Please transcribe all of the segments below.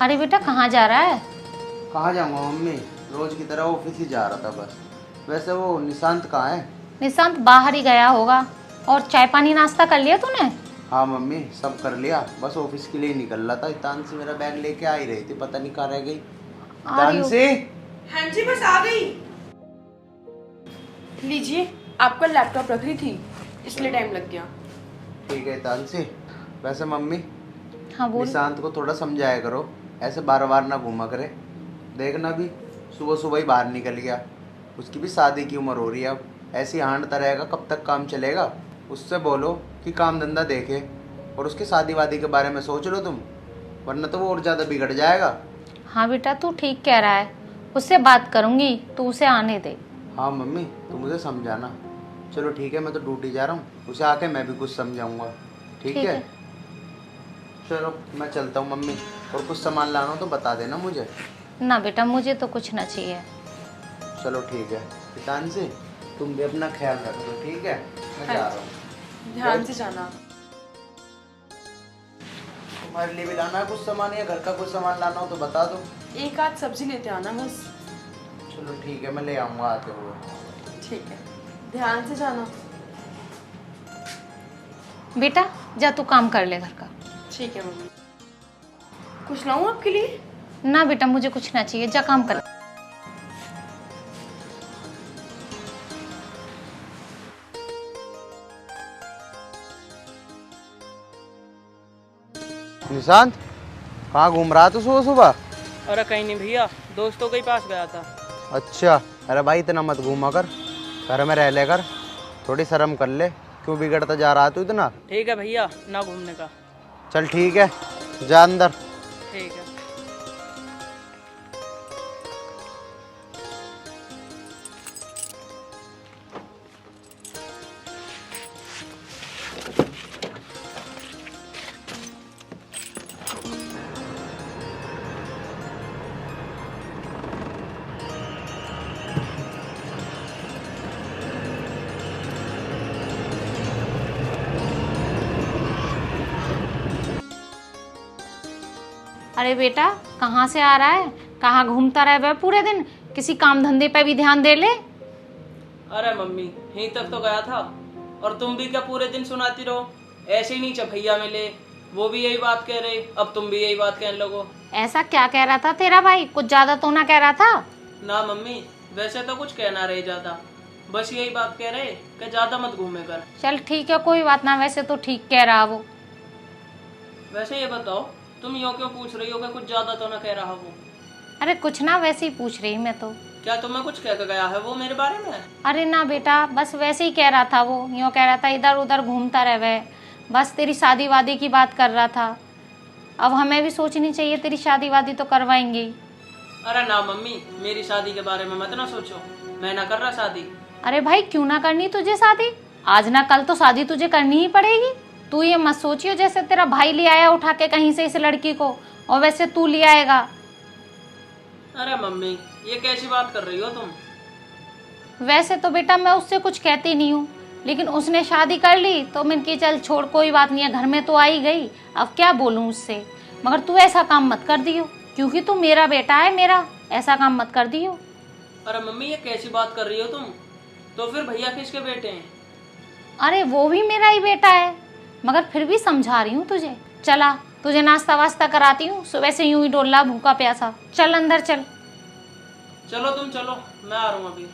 अरे बेटा कहाँ जा रहा है? कहाँ जाऊँगा मम्मी, रोज की तरह ऑफिस ही जा रहा था बस। वैसे वो निशांत कहाँ है? निशांत बाहर ही गया होगा। और चाय पानी नाश्ता कर लिया तूने? हाँ मम्मी, सब कर लिया, बस ऑफिस के लिए ही निकल रहा था। तानसी मेरा बैग लेके आ ही रही थी, पता नहीं कहाँ रह गई। आ रही हो। तानसी, हाँ जी, बस आ गई। लीजिए, आपका लैपटॉप रख रही थी इसलिए टाइम लग गया। ठीक है तानसी। वैसे मम्मी, हाँ बोल। निशांत को थोड़ा समझाया करो, ऐसे बार बार ना घूमा करे। देखना भी सुबह सुबह ही बाहर निकल गया। उसकी भी शादी की उम्र हो रही है अब, ऐसी हांडता रहेगा कब तक काम चलेगा। उससे बोलो कि काम धंधा देखे और उसकी शादी वादी के बारे में सोच लो तुम, वरना तो वो और ज़्यादा बिगड़ जाएगा। हाँ बेटा तू ठीक कह रहा है, उससे बात करूंगी, तू उसे आने दे। हाँ मम्मी, तुम मुझे समझाना। चलो ठीक है, मैं तो ड्यूटी जा रहा हूँ, उसे आके मैं भी कुछ समझाऊंगा। ठीक है? चलो मैं चलता हूँ मम्मी, और कुछ सामान लाना हो तो बता देना मुझे। ना बेटा मुझे तो कुछ ना चाहिए। चलो ठीक है। तानसी, तुम भी अपना ख्याल रखो, ठीक है? मैं जा रहा हूँ। ध्यान से जाना। तुम्हारे लिए भी लाना है कुछ सामान, या घर का कुछ सामान लाना हो तो बता दो। एक आध सब्जी लेते आना बस। चलो ठीक है, मैं ले आऊँगा आते हुए। ठीक है, ध्यान से जाना। बेटा जा तू काम कर ले घर का। ठीक है मम्मी। कुछ लाऊं आपके लिए? ना बेटा मुझे कुछ ना चाहिए, जा काम कर। निशांत, कहाँ घूम रहा था सुबह सुबह? अरे कहीं नहीं भैया, दोस्तों के ही पास गया था। अच्छा, अरे भाई इतना मत घूमा कर, घर में रह ले कर, थोड़ी शर्म कर ले। क्यों बिगड़ता जा रहा तू इतना? ठीक है भैया, ना घूमने का। चल ठीक है, जा अंदर। ठीक है। अरे बेटा कहाँ से आ रहा है, कहाँ घूमता रहे वह पूरे दिन? किसी काम धंधे पे भी ध्यान दे ले। अरे मम्मी, यहीं तक तो गया था, और तुम भी क्या पूरे दिन सुनाती रहो? ऐसे ही नहीं भैया मिले, वो भी यही बात कह रहे, अब तुम भी यही बात कहने लगो। ऐसा क्या कह रहा था तेरा भाई? कुछ ज्यादा तो ना कह रहा था? ना मम्मी, वैसे तो कुछ कहना रहे ज्यादा, बस यही बात कह रहे कि ज्यादा मत घूमे कर। चल ठीक है कोई बात ना, वैसे तो ठीक कह रहा वो। वैसे ये बताओ, तुम यूँ क्यों पूछ रही हो कि कुछ ज्यादा तो ना कह रहा वो? अरे कुछ ना, वैसे ही पूछ रही मैं तो। क्या तुम्हें कुछ कह के गया है वो मेरे बारे में? अरे ना बेटा, बस वैसे ही कह रहा था वो, यूँ कह रहा था इधर उधर घूमता रहे वह, बस तेरी शादी वादी की बात कर रहा था। अब हमें भी सोचनी चाहिए, तेरी शादी वादी तो करवाएंगे ही। अरे ना मम्मी, मेरी शादी के बारे में मत ना सोचो, मैं ना कर रहा शादी। अरे भाई क्यों ना करनी तुझे शादी? आज ना कल तो शादी तुझे करनी ही पड़ेगी। तू ये मत सोचियो जैसे तेरा भाई ले आया उठा के कहीं से इस लड़की को, और वैसे तू ले आएगा। अरे मम्मी, ये कैसी बात कर रही हो तुम? वैसे तो बेटा मैं उससे कुछ कहती नहीं हूँ, लेकिन उसने शादी कर ली तो मैंने की चल छोड़ कोई बात नहीं है, घर में तो आई गई, अब क्या बोलूँ उससे। मगर तू ऐसा काम मत कर दियो, क्योंकि तू मेरा बेटा है, मेरा ऐसा काम मत कर दियो। अरे मम्मी, ये कैसी बात कर रही हो तुम? तो फिर भैया किसके बेटे हैं? अरे वो भी मेरा ही बेटा है, मगर फिर भी समझा रही हूँ तुझे। चला तुझे नाश्ता वास्ता कराती हूँ, सुबह से यूं ही डोला भूखा प्यासा। चल अंदर चल। चलो तुम चलो, मैं आ रहा हूँ अभी।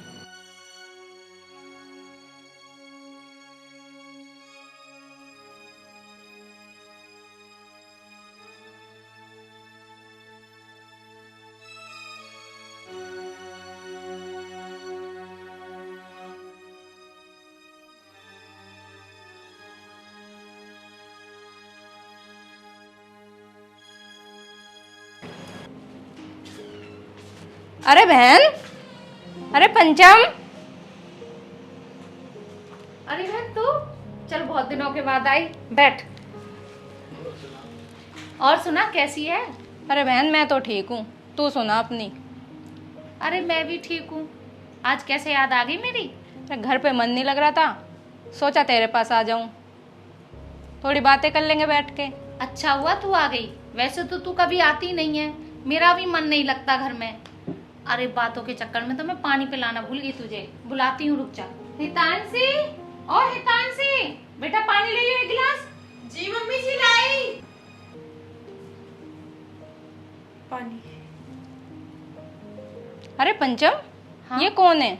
अरे बहन, अरे पंचम। अरे बहन तू, चल बहुत दिनों के बाद आई, बैठ। और सुना कैसी है? अरे बहन मैं तो ठीक हूँ, तू सुना अपनी। अरे मैं भी ठीक हूँ। आज कैसे याद आ गई मेरी? घर पे मन नहीं लग रहा था, सोचा तेरे पास आ जाऊं, थोड़ी बातें कर लेंगे बैठ के। अच्छा हुआ तू आ गई, वैसे तो तू कभी आती नहीं है, मेरा भी मन नहीं लगता घर में। अरे बातों के चक्कर में तो मैं पानी पिलाना भूल गई तुझे। बुलाती हूँ, रुक जा। हितांशी, ओ हितांशी, बेटा पानी ले लियो एक गिलास। जी मम्मी जी लाई। पानी। अरे पंचम, हाँ? ये कौन है?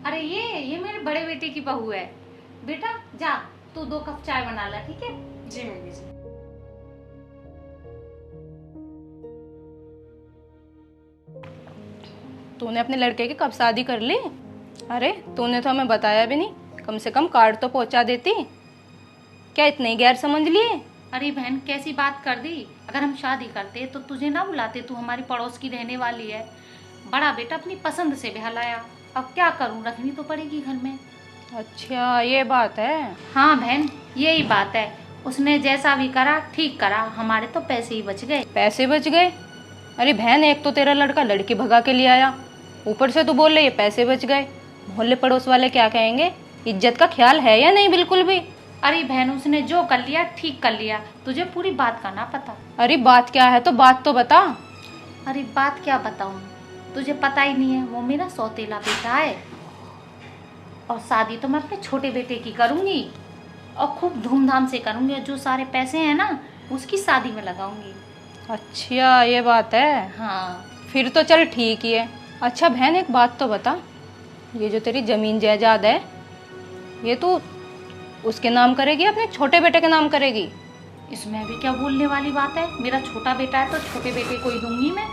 अरे ये मेरे बड़े बेटे की बहू है। बेटा जा, तू 2 कप चाय बना ला, ठीक है? जी मम्मी जी। तूने अपने लड़के की कब शादी कर ली? अरे तूने तो हमें बताया भी नहीं, कम से कम कार्ड तो पहुंचा देती। क्या इतने ही गैर समझ लिए? अरे बहन, कैसी बात कर दी। अगर हम शादी करते तो तुझे ना बुलाते, तू हमारी पड़ोस की रहने वाली है। बड़ा बेटा अपनी पसंद से ब्याह लाया, अब क्या करूं, रखनी तो पड़ेगी घर में। अच्छा ये बात है। हाँ बहन, यही बात है। उसने जैसा भी करा ठीक करा, हमारे तो पैसे ही बच गए। पैसे बच गए? अरे बहन, एक तो तेरा लड़का लड़की भगा के ले आया, ऊपर से तू बोल रही है पैसे बच गए। मोहल्ले पड़ोस वाले क्या कहेंगे? इज्जत का ख्याल है या नहीं बिल्कुल भी? अरे बहन, उसने जो कर लिया ठीक कर लिया, तुझे पूरी बात का ना पता। अरे बात क्या है, तो बात तो बता। अरे बात क्या बताऊं, तुझे पता ही नहीं है, वो मेरा सौतेला बेटा है। और शादी तो मैं अपने छोटे बेटे की करूंगी, और खूब धूमधाम से करूंगी। और जो सारे पैसे हैं ना, उसकी शादी में लगाऊंगी। अच्छा ये बात है। हाँ। फिर तो चल ठीक ही है। अच्छा बहन, एक बात तो बता, ये जो तेरी जमीन जायदाद है, ये तू उसके नाम करेगी अपने छोटे बेटे के नाम करेगी? इसमें भी क्या बोलने वाली बात है, मेरा छोटा बेटा है तो छोटे बेटे को ही दूंगी मैं।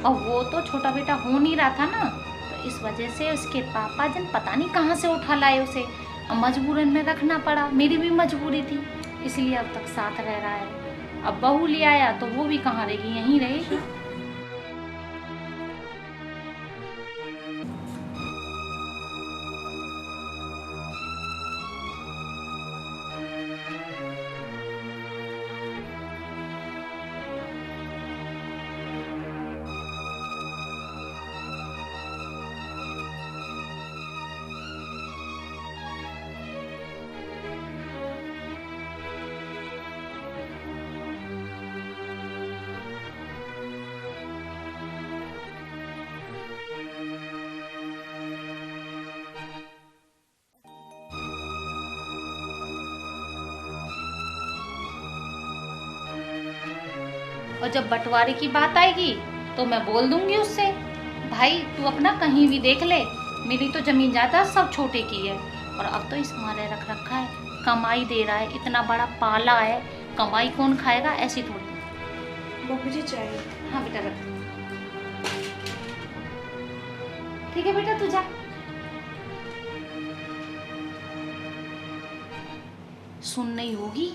और वो तो छोटा बेटा हो नहीं रहा था ना, तो इस वजह से उसके पापा जन पता नहीं कहाँ से उठा लाए उसे, और मजबूरन में रखना पड़ा। मेरी भी मजबूरी थी, इसलिए अब तक साथ रह रहा है। अब बहू ले आया तो वो भी कहाँ रहेगी, यहीं रहेगी। और जब बंटवारे की बात आएगी तो मैं बोल दूंगी उससे, भाई तू अपना कहीं भी देख ले, मेरी तो जमीन जायदाद सब छोटे की है। और अब तो इस मारे रख रखा है, कमाई दे रहा है, इतना बड़ा पाला है, कमाई कौन खाएगा, ऐसी थोड़ी। मम्मी जी चाय। हाँ बेटा रख। ठीक है बेटा, तू जा। सुन नहीं होगी,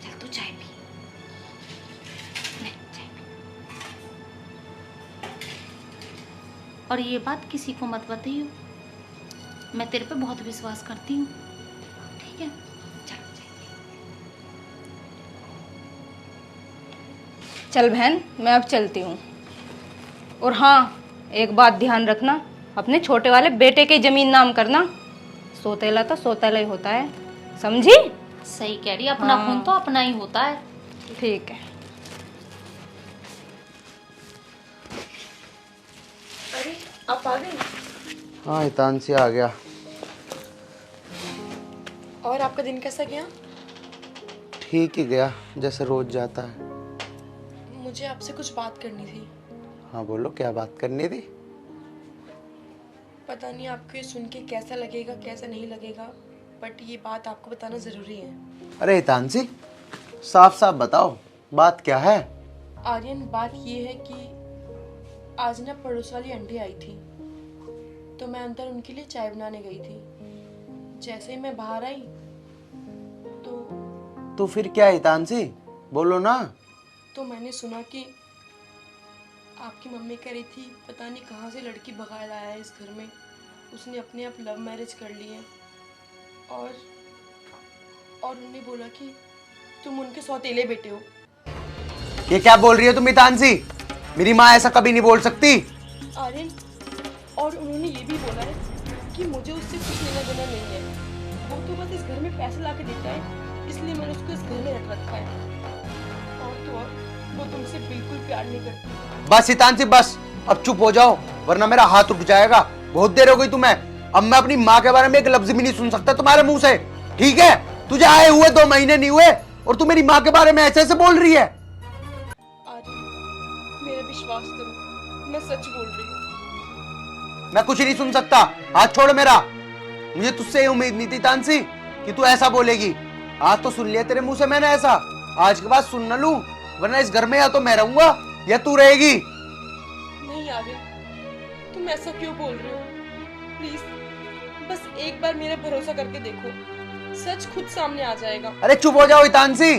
चल तू चाय पी। ले, चाय पी। और ये बात किसी को मत बताइयो, मैं तेरे पे बहुत विश्वास करती हूँ, ठीक है? चल चाय पी। चल बहन, मैं अब चलती हूँ। और हाँ, एक बात ध्यान रखना, अपने छोटे वाले बेटे की जमीन नाम करना। सोतेला तो सोतेला ही होता है, समझी? सही कह रही, अपना खून तो अपना ही होता है। ठीक है। अरे आप आ गए? हाँ हितांशी आ गया। और आपका दिन कैसा गया? ठीक ही गया, जैसे रोज जाता है। मुझे आपसे कुछ बात करनी थी। हाँ बोलो, क्या बात करनी थी? पता नहीं आपको ये सुन के कैसा लगेगा कैसा नहीं लगेगा, बट ये बात आपको बताना ज़रूरी है। अरे हितांशी, साफ साफ बताओ, बात क्या है? आर्यन, बात ये है कि आज ना पड़ोस वाली आंटी आई थी, तो मैं अंदर उनके लिए चाय बनाने गई थी। जैसे ही मैं बाहर आई तो फिर क्या हितांशी, बोलो ना। तो मैंने सुना कि आपकी मम्मी कह रही थी पता नहीं कहाँ से लड़की भगा लाया है इस घर में, उसने अपने आप लव मैरिज कर ली है। और उन्होंने बोला कि तुम उनके सौतेले बेटे हो। ये क्या बोल रही हो तुम हितांशी? मेरी माँ ऐसा कभी नहीं बोल सकती। आर्यन, और उन्होंने ये भी बोला है कि मुझे उससे कुछ लेना देना नहीं है, वो तो बस इस घर में पैसे ला के देता है, इसलिए मैंने उसको इस घर में रख रखा है। और तो और वो तुमसे बिल्कुल प्यार नहीं करती। बस हितांशी बस, अब चुप हो जाओ वरना मेरा हाथ रुक जाएगा। बहुत देर हो गई तुम्हें, अब मैं अपनी माँ के बारे में एक लफ्ज भी नहीं सुन सकता तुम्हारे मुंह से, ठीक है? तुझे आए हुए 2 महीने नहीं हुए और तू मेरी माँ के बारे में ऐसे ऐसे बोल रही है। आर्यन, मेरा विश्वास करो, मैं सच बोल रही हूँ। मैं कुछ नहीं सुन सकता, हाथ छोड़ मेरा। मुझे तुझसे ये उम्मीद नहीं थी तानसी कि तू ऐसा बोलेगी। आज तो सुन लिया तेरे मुंह से मैंने ऐसा, आज के बाद सुन न लूं, वरना इस घर में या तो मैं रहूंगा या तू रहेगी। नहीं आर्यन, तुम ऐसा क्यों बोल रहे हो? प्लीज बस एक बार मेरा भरोसा करके देखो, सच खुद सामने आ जाएगा। अरे चुप हो जाओ हितांशी,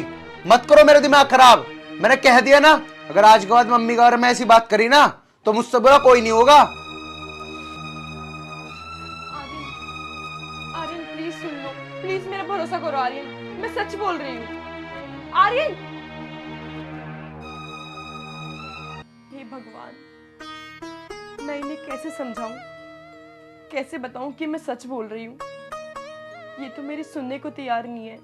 मत करो मेरा दिमाग खराब। मैंने कह दिया ना, अगर आज के बाद मम्मी के बारे में ऐसी बात करी ना तो मुझसे बुरा कोई नहीं होगा। आर्यन, आर्यन प्लीज सुन लो, प्लीज मेरा भरोसा करो आर्यन, मैं सच बोल रही हूँ। आर्यन, हे भगवान, मैं इन्हें कैसे समझाऊं, कैसे बताऊं कि मैं सच बोल रही हूँ? ये तो मेरी सुनने को तैयार नहीं है।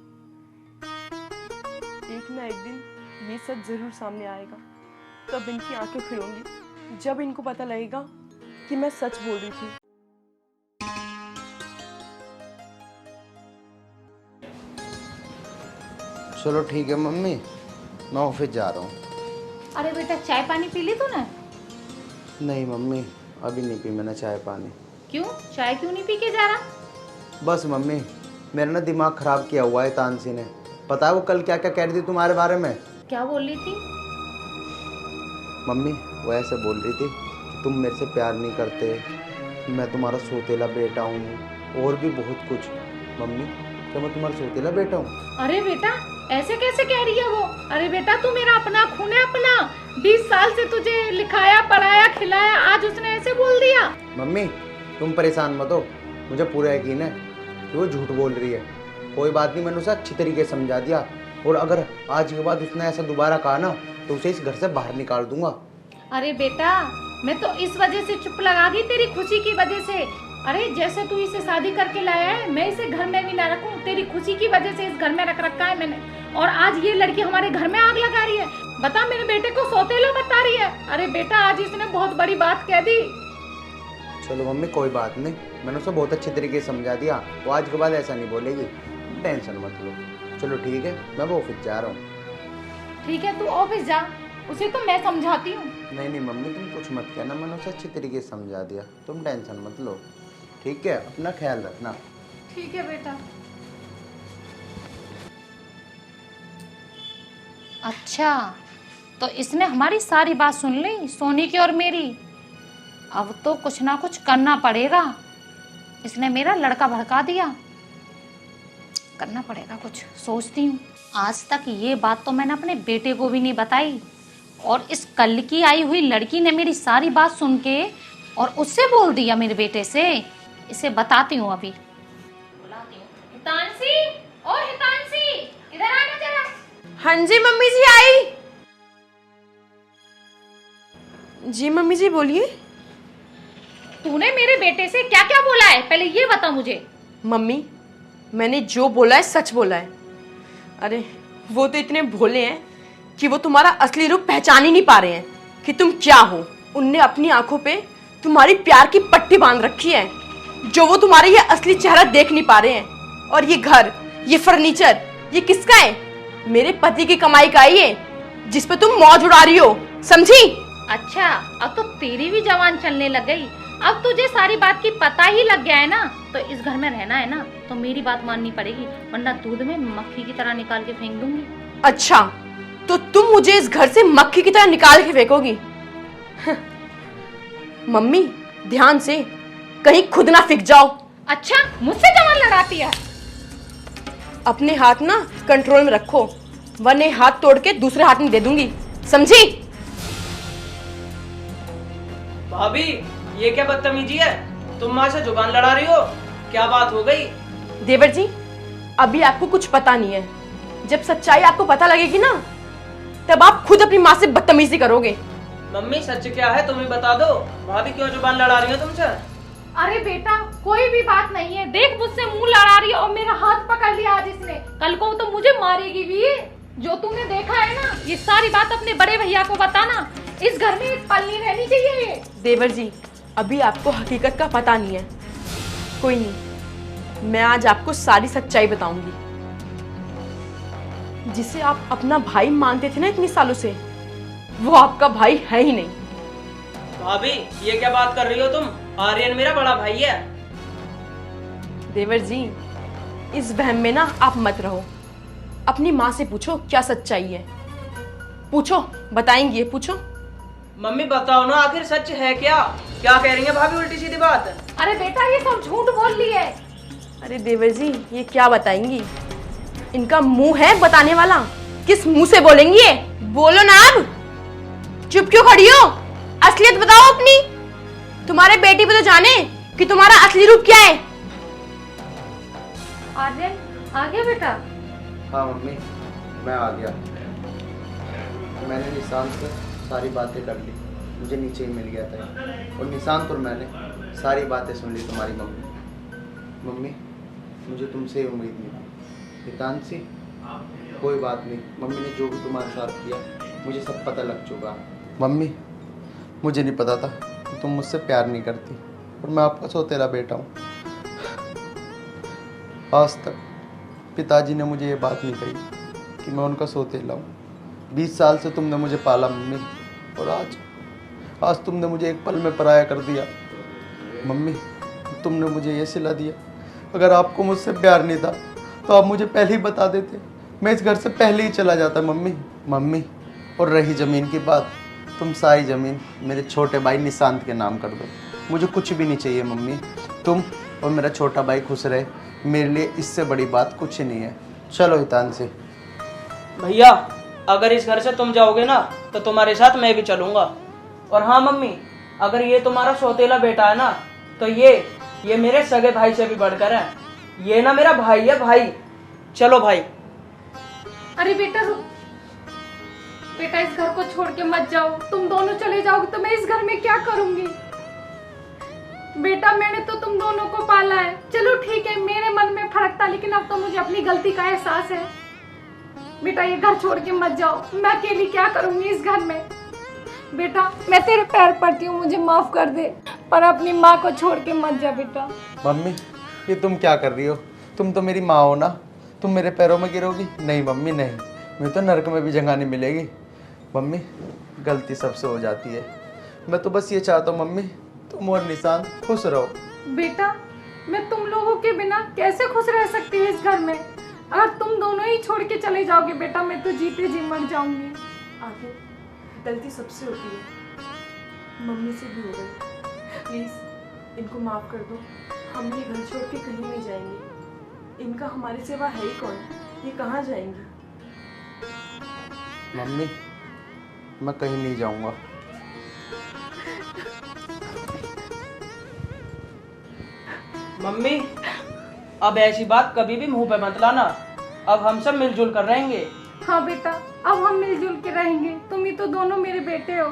एक ना एक दिन ये सच जरूर सामने आएगा, तब इनकी आंखें खुलेंगी, जब इनको पता लगेगा कि मैं सच बोल रही थी। चलो ठीक है मम्मी, मैं ऑफिस जा रहा हूँ। अरे बेटा, चाय पानी पी ली तूने? नहीं मम्मी, अभी नहीं पी मैंने चाय पानी। क्यों, चाय क्यों नहीं पी के जा रहा? बस मम्मी, मेरा ना दिमाग खराब किया हुआ है तानसी ने। पता है वो कल क्या क्या कह रही थी तुम्हारे बारे में? क्या बोल रही थी? मम्मी वो ऐसे बोल रही थी कि तुम मेरे से प्यार नहीं करते, मैं तुम्हारा सौतेला बेटा हूँ और भी बहुत कुछ। मम्मी क्या मैं तुम्हारा सौतेला बेटा हूँ? अरे बेटा, ऐसे कैसे कह रही है वो? अरे बेटा, तू मेरा अपना खून है, अपना 20 साल से तुझे लिखाया पढ़ाया खिलाया, आज उसने ऐसे बोल दिया? मम्मी तुम परेशान मत हो, मुझे पूरा यकीन है कि वो झूठ बोल रही है। कोई बात नहीं, मैंने उसे अच्छी तरीके से समझा दिया, और अगर आज के बाद उसने ऐसा दोबारा कहा ना तो उसे इस घर से बाहर निकाल दूंगा। अरे बेटा, मैं तो इस वजह से चुप लगा गई, तेरी खुशी की वजह से। अरे जैसे तू इसे शादी करके लाया है, मैं इसे घर में भी ना रखूं, तेरी खुशी की वजह से इस घर में रख रखा है मैंने, और आज ये लड़की हमारे घर में आग लगा रही है। बता, मेरे बेटे को सौतेला बता रही है। अरे बेटा, आज इसने बहुत बड़ी बात कह दी। चलो मम्मी कोई बात नहीं, मैंने उसे बहुत अच्छे तरीके से समझा दिया, वो आज के बाद ऐसा नहीं बोलेगी, टेंशन मत लो। चलो ठीक है, मैं वो ऑफिस जा रहा हूँ। ठीक है, तू ऑफिस जा, उसे तो मैं समझाती हूँ। नहीं नहीं मम्मी तुम कुछ मत कहना, मैंने उसे अच्छे तरीके से समझा दिया, तुम टेंशन मत लो, ठीक है? अपना ख्याल रखना। ठीक है बेटा। अच्छा, तो इसने हमारी सारी बात सुन ली, सोनी की और मेरी। अब तो कुछ ना कुछ करना पड़ेगा, इसने मेरा लड़का भड़का दिया, करना पड़ेगा कुछ, सोचती हूँ। आज तक ये बात तो मैंने अपने बेटे को भी नहीं बताई, और इस कल की आई हुई लड़की ने मेरी सारी बात सुन के और उससे बोल दिया मेरे बेटे से। इसे बताती हूँ अभी, बुलाती हूँ। हितांशी, ओ हितांशी, इधर आना जरा। हाँ जी मम्मी जी, आई। जी मम्मी जी बोलिए। तूने मेरे बेटे से क्या क्या बोला है, पहले ये बता मुझे। मम्मी, मैंने जो बोला है सच बोला है। अरे वो तो इतने भोले हैं कि वो तुम्हारा असली रूप पहचान ही नहीं पा रहे हैं कि तुम क्या हो। उनने अपनी आंखों पे तुम्हारी प्यार की पट्टी बांध रखी है, जो वो तुम्हारे ये असली चेहरा देख नहीं पा रहे हैं। और ये घर, ये फर्नीचर, ये किसका है? मेरे पति की कमाई का है ये, जिस पे तुम मौज उड़ा रही हो, समझी? अच्छा, अब तो तेरी भी जवान चलने लग गई। अब तुझे सारी बात की पता ही लग गया है ना, तो इस घर में रहना है ना तो मेरी बात माननी पड़ेगी, वरना दूध में मक्खी की तरह निकाल के फेंक दूंगी। अच्छा, तो तुम मुझे इस घर से मक्खी की तरह निकाल के फेंकोगी? मम्मी ध्यान से, कहीं खुद ना फिक जाओ। अच्छा, मुझसे जवान लड़ाती है? अपने हाथ ना कंट्रोल में रखो, वरना हाथ तोड़ के दूसरे हाथ में दे दूंगी, समझी? भाभी, ये क्या बदतमीजी है? तुम माँ से जुबान लड़ा रही हो, क्या बात हो गई? देवर जी, अभी आपको कुछ पता नहीं है, जब सच्चाई आपको पता लगेगी ना तब आप खुद अपनी माँ से बदतमीजी करोगे। मम्मी सच क्या है तुम्हें बता दो, भाभी क्यों जुबान लड़ा रही हो तुमसे? अरे बेटा कोई भी बात नहीं है, देख मुझसे मुंह लड़ा रही है और मेरा हाथ पकड़ लिया आज इसने, कल को तो मुझे मारेगी भी। जो तुमने देखा है ना, ये सारी बात अपने बड़े भैया को बताना, इस घर में एक पल नहीं रहनी चाहिए ये। देवर जी, अभी आपको हकीकत का पता नहीं है, कोई नहीं, मैं आज आपको सारी सच्चाई बताऊंगी। जिसे आप अपना भाई मानते थे ना इतने सालों से, वो आपका भाई है ही नहीं। भाभी ये क्या बात कर रही हो तुम? आर्यन मेरा बड़ा भाई है। देवर जी, इस वहम में ना आप मत रहो, अपनी माँ से पूछो क्या सच्चाई है, पूछो बताएंगी ये, पूछो। मम्मी बताओ ना, आखिर सच है क्या? क्या कह रही है भाभी उल्टी सीधी बात? अरे बेटा ये सब झूठ बोल रही है। अरे देवर जी, ये क्या बताएंगी, इनका मुंह है बताने वाला, किस मुंह से बोलेंगी ये? बोलो ना अब, चुप क्यों खड़ी हो? असलियत बताओ अपनी, तुम्हारे बेटी पे तो जाने कि तुम्हारा असली रूप क्या है। आर्यन आ गया बेटा? हाँ मम्मी, मैं आ गया। मैंने निशांत से सारी बातें कर ली, मुझे नीचे ही मिल गया था, और निशांत और मैंने सारी बातें सुन ली तुम्हारी मम्मी। मम्मी मुझे तुमसे ही उम्मीद नहीं थी। हितांशी कोई बात नहीं, मम्मी ने जो भी तुम्हारे साथ किया मुझे सब पता लग चुका। मम्मी मुझे नहीं पता था कि तुम मुझसे प्यार नहीं करती, और मैं आपका सौतेला बेटा हूँ। आज तक पिताजी ने मुझे ये बात नहीं कही कि मैं उनका सौतेला हूँ। 20 साल से तुमने मुझे पाला मम्मी, और आज तुमने मुझे एक पल में पराया कर दिया। मम्मी तुमने मुझे ये सिला दिया, अगर आपको मुझसे प्यार नहीं था तो आप मुझे पहले ही बता देते, मैं इस घर से पहले ही चला जाता। मम्मी और रही ज़मीन की बात, तुम सारी ज़मीन मेरे छोटे भाई निशांत के नाम कर दो, मुझे कुछ भी नहीं चाहिए मम्मी। तुम और मेरा छोटा भाई खुश रहे, मेरे लिए इससे बड़ी बात कुछ नहीं है। चलो हितांशी। भैया अगर इस घर से तुम जाओगे ना तो तुम्हारे साथ मैं भी चलूंगा। और हाँ मम्मी, अगर ये तुम्हारा सौतेला बेटा है ना, तो ये मेरे सगे भाई से भी बढ़कर है, ये ना मेरा भाई है भाई। चलो भाई। अरे बेटा रुक, बेटा इस घर को छोड़ के मत जाओ, तुम दोनों चले जाओगे तो मैं इस घर में क्या करूंगी? बेटा मैंने तो तुम दोनों को पाला है, चलो ठीक है मेरे मन में फर्क था, लेकिन अब तो मुझे अपनी गलती का एहसास है। बेटा ये घर छोड़ के मत जाओ, मैं अकेली क्या करूंगी इस घर में? बेटा मैं तेरे पैर पड़ती हूँ, मुझे माफ कर दे, पर अपनी माँ को छोड़ के मत जा बेटा। मम्मी ये तुम क्या कर रही हो? तुम तो मेरी माँ हो ना, तुम मेरे पैरों में गिरोगी? नहीं मम्मी नहीं, मुझे तो नरक में भी जगह नहीं मिलेगी। मम्मी गलती सबसे हो जाती है, मैं तो बस ये चाहता हूँ मम्मी तुम और निशांत खुश रहो। बेटा मैं तुम लोगों के बिना कैसे खुश रह सकती हूँ इस घर में? अगर तुम दोनों ही छोड़ के चले जाओगे बेटा, मैं तो जीते जी मर जाऊंगी। आगे गलती सबसे होती है, मम्मी से भी हो गई, प्लीज इनको माफ कर दो, हम ये घर छोड़ के कहीं नहीं जाएंगे, इनका हमारे सिवा है ही कौन, ये कहाँ जाएंगी? मम्मी मैं कहीं नहीं जाऊंगा। मम्मी अब ऐसी बात कभी भी मुंह पे मत लाना, अब हम सब मिलजुल कर रहेंगे। हाँ बेटा अब हम मिलजुल के रहेंगे, तुम ही तो दोनों मेरे बेटे हो।